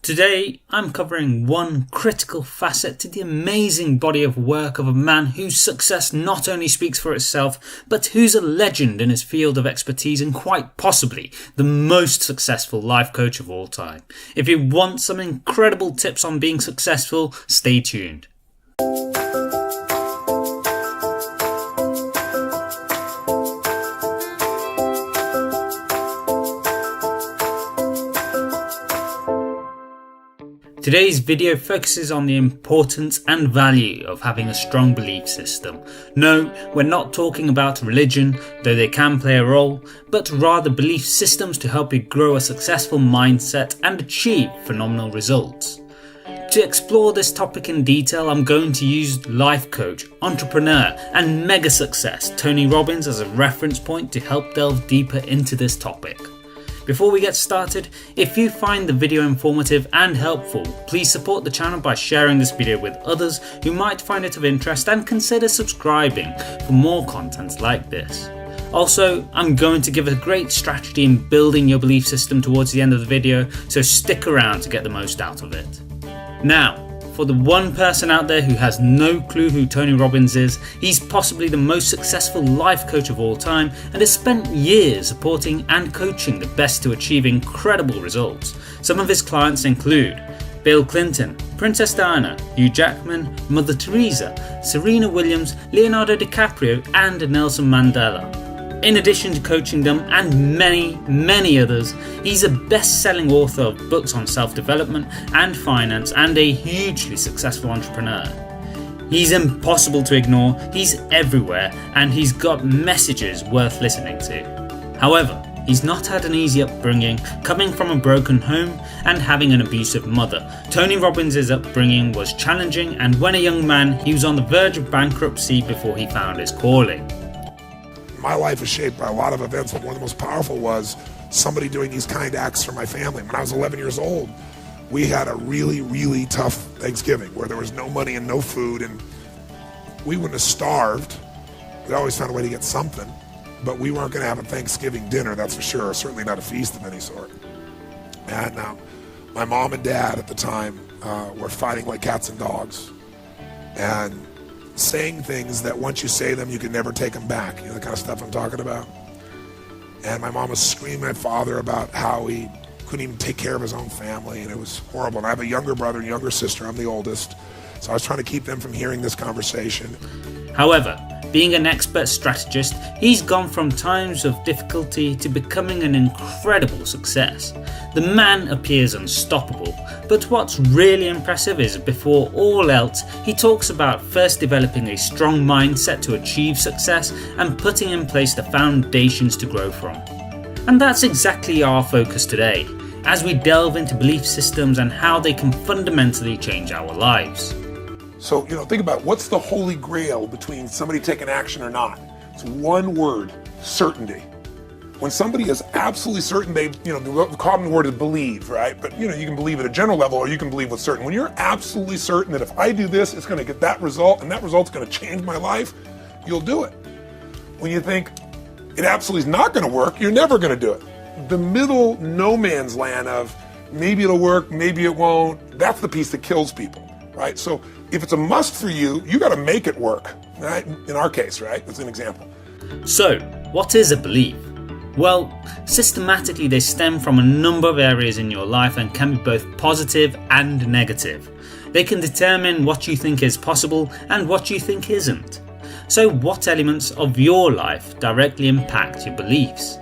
Today, I'm covering one critical facet to the amazing body of work of a man whose success not only speaks for itself, but who's a legend in his field of expertise and quite possibly the most successful life coach of all time. If you want some incredible tips on being successful, stay tuned. Today's video focuses on the importance and value of having a strong belief system. No, we're not talking about religion, though they can play a role, but rather belief systems to help you grow a successful mindset and achieve phenomenal results. To explore this topic in detail, I'm going to use life coach, entrepreneur and mega success Tony Robbins as a reference point to help delve deeper into this topic. Before we get started, if you find the video informative and helpful, please support the channel by sharing this video with others who might find it of interest and consider subscribing for more content like this. Also, I'm going to give a great strategy in building your belief system towards the end of the video, so stick around to get the most out of it. Now, for the one person out there who has no clue who Tony Robbins is, he's possibly the most successful life coach of all time and has spent years supporting and coaching the best to achieve incredible results. Some of his clients include Bill Clinton, Princess Diana, Hugh Jackman, Mother Teresa, Serena Williams, Leonardo DiCaprio and Nelson Mandela. In addition to coaching them and many others, he's a best-selling author of books on self-development and finance and a hugely successful entrepreneur. He's impossible to ignore, he's everywhere, and he's got messages worth listening to. However, he's not had an easy upbringing, coming from a broken home and having an abusive mother. Tony Robbins' upbringing was challenging, and when a young man, he was on the verge of bankruptcy before he found his calling. My life is shaped by a lot of events, but one of the most powerful was somebody doing these kind acts for my family. When I was 11 years old, we had a really tough Thanksgiving where there was no money and no food, and we wouldn't have starved. We always found a way to get something, but we weren't going to have a Thanksgiving dinner, that's for sure, certainly not a feast of any sort. And my mom and dad at the time were fighting like cats and dogs, and saying things that once you say them, you can never take them back. You know the kind of stuff I'm talking about? And my mom was screaming at father about how he couldn't even take care of his own family, and it was horrible. And I have a younger brother and younger sister. I'm the oldest. So I was trying to keep them from hearing this conversation. However, being an expert strategist, he's gone from times of difficulty to becoming an incredible success. The man appears unstoppable, but what's really impressive is before all else, he talks about first developing a strong mindset to achieve success and putting in place the foundations to grow from. And that's exactly our focus today, as we delve into belief systems and how they can fundamentally change our lives. So, think about what's the holy grail between somebody taking action or not. It's one word: certainty. When somebody is absolutely certain, the common word is believe, right? But you can believe at a general level, or you can believe with certain. When you're absolutely certain that if I do this, it's going to get that result, and that result's going to change my life, you'll do it. When you think it absolutely is not going to work, you're never going to do it. The middle no man's land of maybe it'll work, maybe it won't, that's the piece that kills people, right? So if it's a must for you, you got to make it work, right? In our case, right? That's an example. So, what is a belief? Well, systematically they stem from a number of areas in your life and can be both positive and negative. They can determine what you think is possible and what you think isn't. So what elements of your life directly impact your beliefs?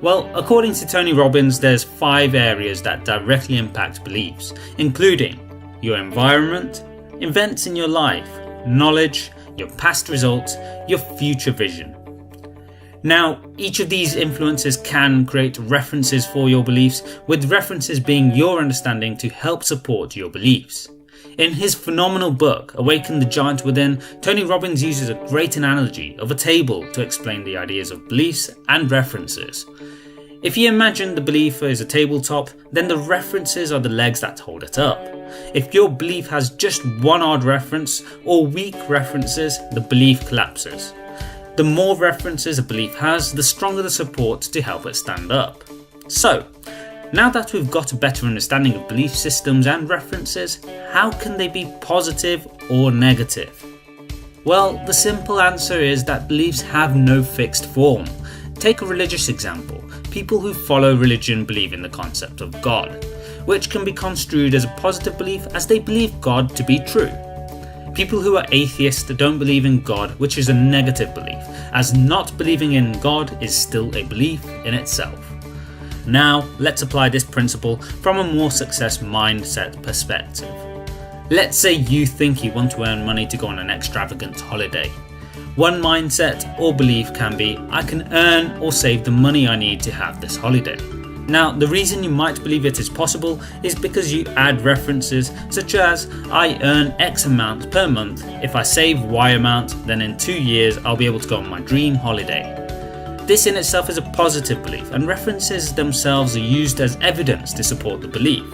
Well, according to Tony Robbins, there's 5 areas that directly impact beliefs, including your environment, events in your life, knowledge, your past results, your future vision. Now, each of these influences can create references for your beliefs, with references being your understanding to help support your beliefs. In his phenomenal book, Awaken the Giant Within, Tony Robbins uses a great analogy of a table to explain the ideas of beliefs and references. If you imagine the belief is a tabletop, then the references are the legs that hold it up. If your belief has just one odd reference or weak references, the belief collapses. The more references a belief has, the stronger the support to help it stand up. So, Now that we've got a better understanding of belief systems and references, how can they be positive or negative? Well, the simple answer is that beliefs have no fixed form. Take a religious example. People who follow religion believe in the concept of God, which can be construed as a positive belief as they believe God to be true. People who are atheists don't believe in God, which is a negative belief, as not believing in God is still a belief in itself. Now, let's apply this principle from a more success mindset perspective. Let's say you think you want to earn money to go on an extravagant holiday. One mindset or belief can be, I can earn or save the money I need to have this holiday. Now, the reason you might believe it is possible is because you add references such as, I earn X amount per month. If I save Y amount, then in 2 years I'll be able to go on my dream holiday. This in itself is a positive belief, and references themselves are used as evidence to support the belief.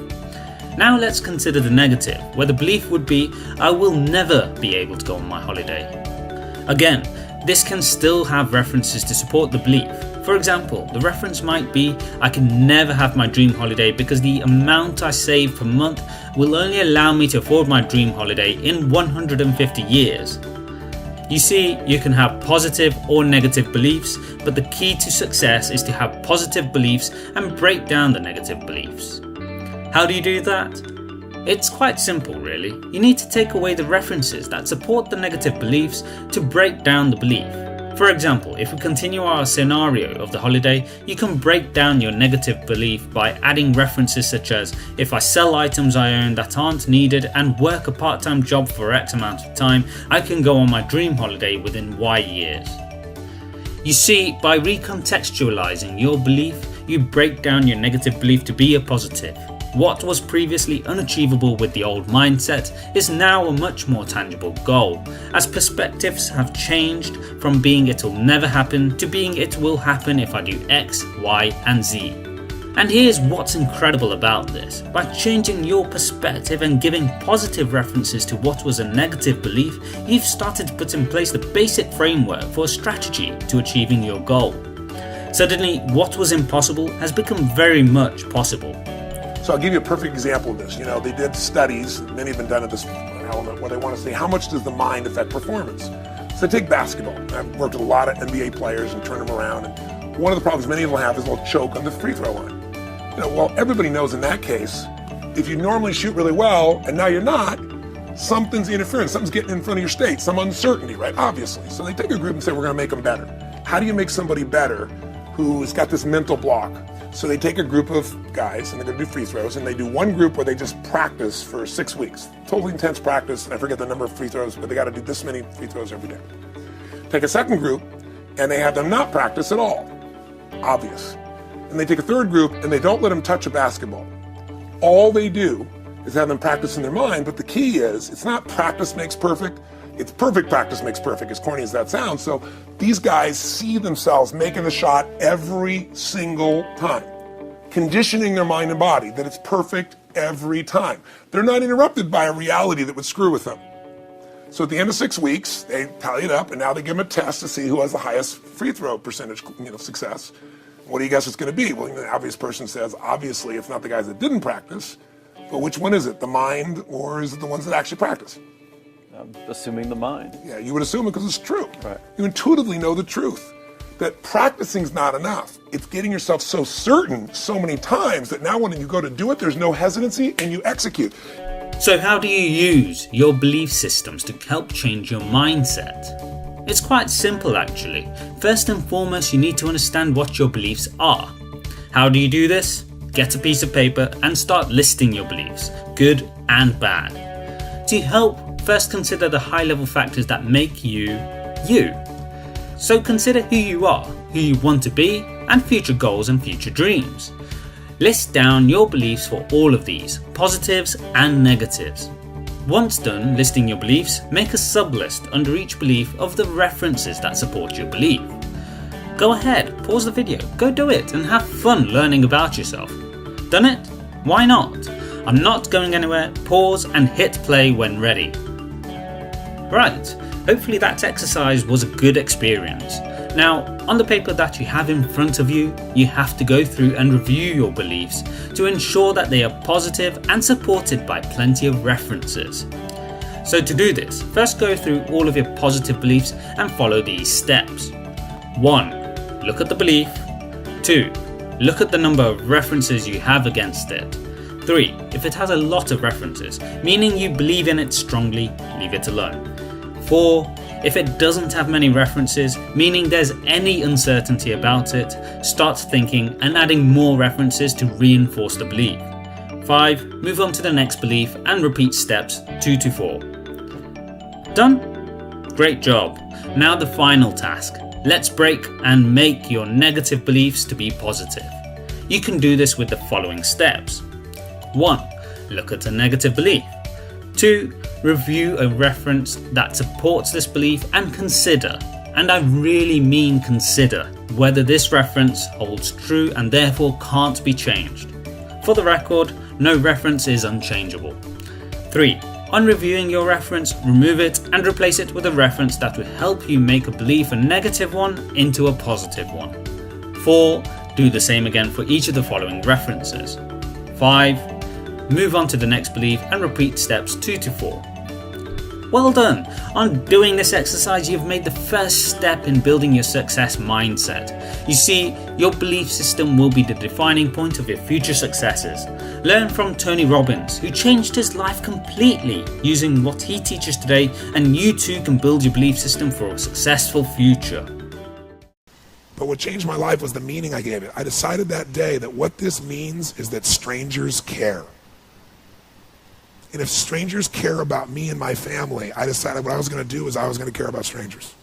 Now let's consider the negative, where the belief would be, I will never be able to go on my holiday. Again, this can still have references to support the belief. For example, the reference might be, I can never have my dream holiday because the amount I save per month will only allow me to afford my dream holiday in 150 years. You see, you can have positive or negative beliefs, but the key to success is to have positive beliefs and break down the negative beliefs. How do you do that? It's quite simple really. You need to take away the references that support the negative beliefs to break down the belief. For example, if we continue our scenario of the holiday, you can break down your negative belief by adding references such as, if I sell items I own that aren't needed and work a part-time job for X amount of time, I can go on my dream holiday within Y years. You see, by recontextualizing your belief, you break down your negative belief to be a positive. What was previously unachievable with the old mindset is now a much more tangible goal, as perspectives have changed from being it'll never happen to being it will happen if I do X, Y, and Z. And here's what's incredible about this. By changing your perspective and giving positive references to what was a negative belief, you've started to put in place the basic framework for a strategy to achieving your goal. Suddenly, what was impossible has become very much possible. So I'll give you a perfect example of this. They did studies, many have been done at this element, where they want to say, how much does the mind affect performance? So take basketball. I've worked with a lot of NBA players and turned them around. And one of the problems many of them have is they'll choke on the free throw line. Well, everybody knows in that case, if you normally shoot really well and now you're not, something's interfering, something's getting in front of your state, some uncertainty, right? Obviously. So they take a group and say, we're going to make them better. How do you make somebody better who's got this mental block? So they take a group of guys and they're going to do free throws, and they do one group where they just practice for 6 weeks. Totally intense practice, and I forget the number of free throws, but they got to do this many free throws every day. Take a second group and they have them not practice at all. Obvious. And they take a third group and they don't let them touch a basketball. All they do is have them practice in their mind, but the key is, it's not practice makes perfect, it's perfect practice makes perfect, as corny as that sounds. So these guys see themselves making the shot every single time, conditioning their mind and body that it's perfect every time. They're not interrupted by a reality that would screw with them. So at the end of 6 weeks, they tally it up, and now they give them a test to see who has the highest free throw percentage, success. What do you guess it's going to be? Well, the obvious person says, obviously, it's not the guys that didn't practice, but which one is it? The mind, or is it the ones that actually practice? I'm assuming the mind. Yeah, you would assume it because it's true. Right. You intuitively know the truth, that practicing's not enough. It's getting yourself so certain so many times that now when you go to do it, there's no hesitancy and you execute. So how do you use your belief systems to help change your mindset? It's quite simple actually. First and foremost, you need to understand what your beliefs are. How do you do this? Get a piece of paper and start listing your beliefs, good and bad. To help, first consider the high-level factors that make you, you. So consider who you are, who you want to be, and future goals and future dreams. List down your beliefs for all of these, positives and negatives. Once done listing your beliefs, make a sub-list under each belief of the references that support your belief. Go ahead, pause the video, go do it, and have fun learning about yourself. Done it? Why not? I'm not going anywhere, pause and hit play when ready. Right, hopefully that exercise was a good experience. Now, on the paper that you have in front of you, you have to go through and review your beliefs to ensure that they are positive and supported by plenty of references. So to do this, first go through all of your positive beliefs and follow these steps. 1. Look at the belief. 2. Look at the number of references you have against it. 3. If it has a lot of references, meaning you believe in it strongly, leave it alone. 4. If it doesn't have many references, meaning there's any uncertainty about it, start thinking and adding more references to reinforce the belief. 5. Move on to the next belief and repeat steps 2 to 4. Done? Great job. Now the final task. Let's break and make your negative beliefs to be positive. You can do this with the following steps. 1. Look at a negative belief. 2. Review a reference that supports this belief and consider, and I really mean consider, whether this reference holds true and therefore can't be changed. For the record, no reference is unchangeable. 3. On reviewing your reference, remove it and replace it with a reference that will help you make a belief a negative one into a positive one. 4. Do the same again for each of the following references. 5. Move on to the next belief and repeat steps 2 to 4. Well done! On doing this exercise, you've made the first step in building your success mindset. You see, your belief system will be the defining point of your future successes. Learn from Tony Robbins, who changed his life completely using what he teaches today, and you too can build your belief system for a successful future. But what changed my life was the meaning I gave it. I decided that day that what this means is that strangers care. And if strangers care about me and my family, I decided what I was going to do is I was going to care about strangers.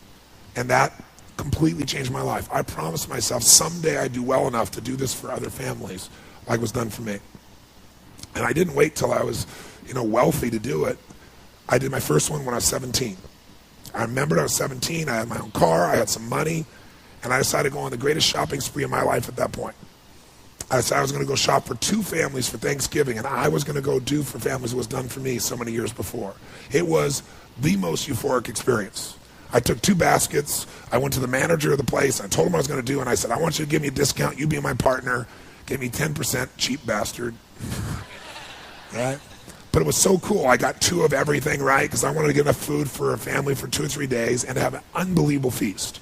And that completely changed my life. I promised myself someday I'd do well enough to do this for other families like was done for me. And I didn't wait till I was, wealthy to do it. I did my first one when I was 17. I remembered I was 17, I had my own car, I had some money, and I decided to go on the greatest shopping spree of my life at that point. I decided I was going to go shop for 2 families for Thanksgiving, and I was going to go do for families what was done for me so many years before. It was the most euphoric experience. I took 2 baskets, I went to the manager of the place, I told him what I was going to do, and I said, I want you to give me a discount, you be my partner, give me 10%, cheap bastard. Right? But it was so cool, I got 2 of everything, right, because I wanted to get enough food for a family for 2 or 3 days and have an unbelievable feast.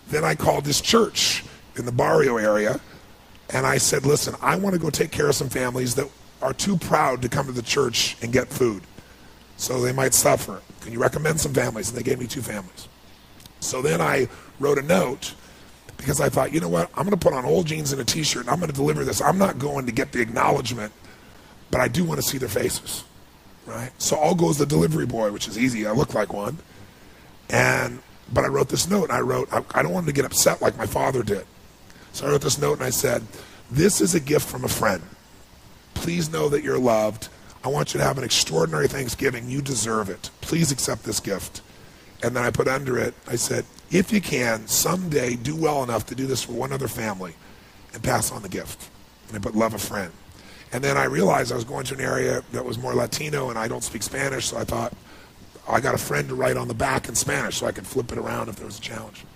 Then I called this church in the barrio area, and I said, listen, I want to go take care of some families that are too proud to come to the church and get food. So they might suffer. Can you recommend some families? And they gave me 2 families. So then I wrote a note because I thought, you know what? I'm going to put on old jeans and a t-shirt and I'm going to deliver this. I'm not going to get the acknowledgement, but I do want to see their faces, right? So all goes the delivery boy, which is easy. I look like one. But I wrote this note. I don't want them to get upset like my father did. So I wrote this note and I said, this is a gift from a friend. Please know that you're loved. I want you to have an extraordinary Thanksgiving. You deserve it. Please accept this gift. And then I put under it, I said, if you can, someday do well enough to do this for one other family and pass on the gift. And I put love a friend. And then I realized I was going to an area that was more Latino and I don't speak Spanish, so I thought, I got a friend to write on the back in Spanish so I could flip it around if there was a challenge.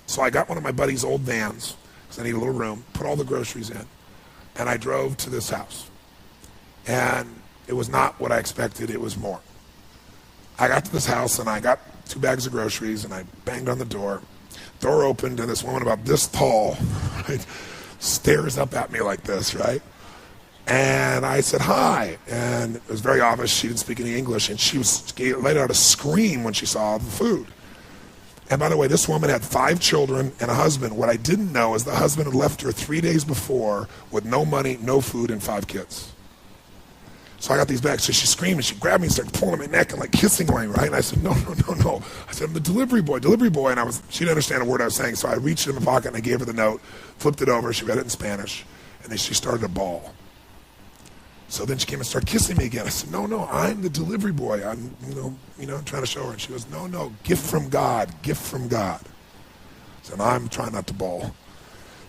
So I got one of my buddy's old vans, because I need a little room, put all the groceries in, and I drove to this house. And it was not what I expected, it was more. I got to this house and I got 2 bags of groceries and I banged on the door. Door opened and this woman about this tall, right, stares up at me like this, right? And I said, hi. And it was very obvious she didn't speak any English, and she let out a scream when she saw the food. And by the way, this woman had 5 children and a husband. What I didn't know is the husband had left her 3 days before with no money, no food, and 5 kids. So I got these bags. So she screamed and she grabbed me and started pulling my neck and like kissing me, right? And I said, no. I said, I'm the delivery boy. And she didn't understand a word I was saying. So I reached in my pocket and I gave her the note, flipped it over. She read it in Spanish. And then she started to bawl. So then she came and started kissing me again. I said, no, I'm the delivery boy. I'm, trying to show her. And she goes, no, gift from God. I said, I'm trying not to bawl.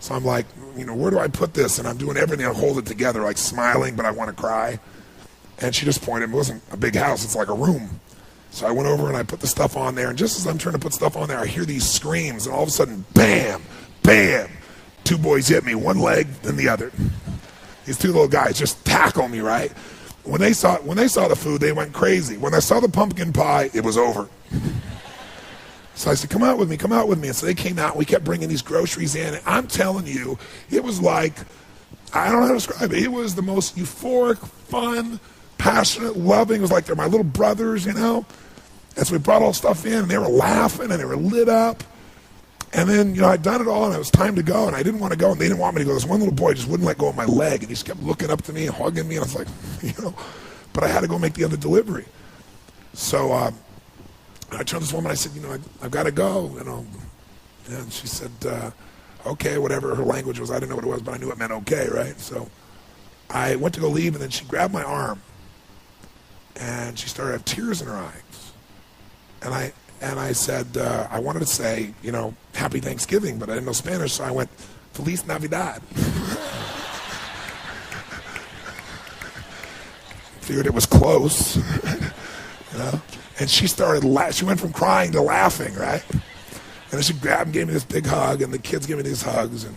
So I'm like, where do I put this? And I'm doing everything. I hold it together, like smiling, but I want to cry. And she just pointed. It wasn't a big house. It's like a room. So I went over and I put the stuff on there, and just as I'm trying to put stuff on there, I hear these screams, and all of a sudden, bam, bam, 2 boys hit me, one leg, then the other. These 2 little guys just tackle me, right? When they saw the food, they went crazy. When I saw the pumpkin pie, it was over. So I said, come out with me, come out with me. And so they came out, and we kept bringing these groceries in, and I'm telling you, it was like, I don't know how to describe it. It was the most euphoric, fun, passionate, loving. It was like they're my little brothers, you know? And so we brought all stuff in, and they were laughing, and they were lit up. And then, you know, I'd done it all, and it was time to go, and I didn't want to go, and they didn't want me to go. This one little boy just wouldn't let go of my leg, and he just kept looking up to me and hugging me, and I was like, you know, but I had to go make the other delivery. So I turned to this woman, I said, you know, I've got to go, you know. And she said, okay, whatever her language was. I didn't know what it was, but I knew it meant okay, right? So I went to go leave, and then she grabbed my arm, and she started to have tears in her eyes. And I said, I wanted to say, you know, Happy Thanksgiving, but I didn't know Spanish, so I went, Feliz Navidad. Figured it was close, you know. And she started she went from crying to laughing, right? And then she grabbed and gave me this big hug, and the kids gave me these hugs. And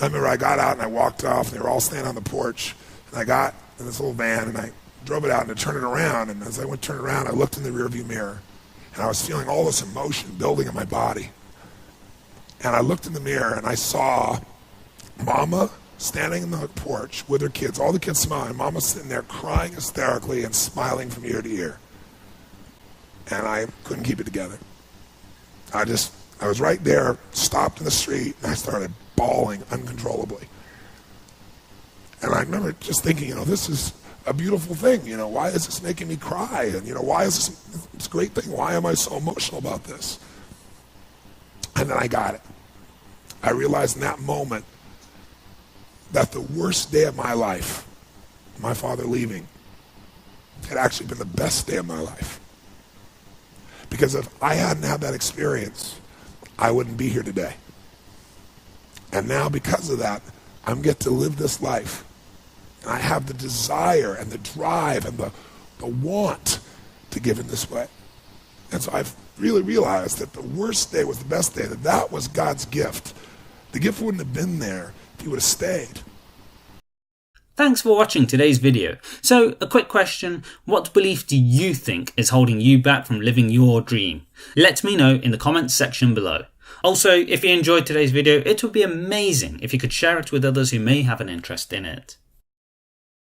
I remember I got out and I walked off, and they were all standing on the porch. And I got in this little van, and I drove it out and I turned it around. And as I went to turn it around, I looked in the rearview mirror, and I was feeling all this emotion building in my body. And I looked in the mirror, and I saw Mama standing in the porch with her kids, all the kids smiling. Mama sitting there crying hysterically and smiling from ear to ear. And I couldn't keep it together. I was right there, stopped in the street, and I started bawling uncontrollably. And I remember just thinking, you know, this is a beautiful thing. You know, why is this making me cry? And, you know, why is this a great thing? Why am I so emotional about this? And then I got it. I realized in that moment that the worst day of my life, my father leaving, had actually been the best day of my life. Because if I hadn't had that experience, I wouldn't be here today. And now because of that, I'm get to live this life. And I have the desire and the drive and the want to give in this way. And so I've really realized that the worst day was the best day, that was God's gift. The gift wouldn't have been there if he would have stayed. Thanks for watching today's video. So, a quick question, what belief do you think is holding you back from living your dream? Let me know in the comments section below. Also, if you enjoyed today's video, it would be amazing if you could share it with others who may have an interest in it.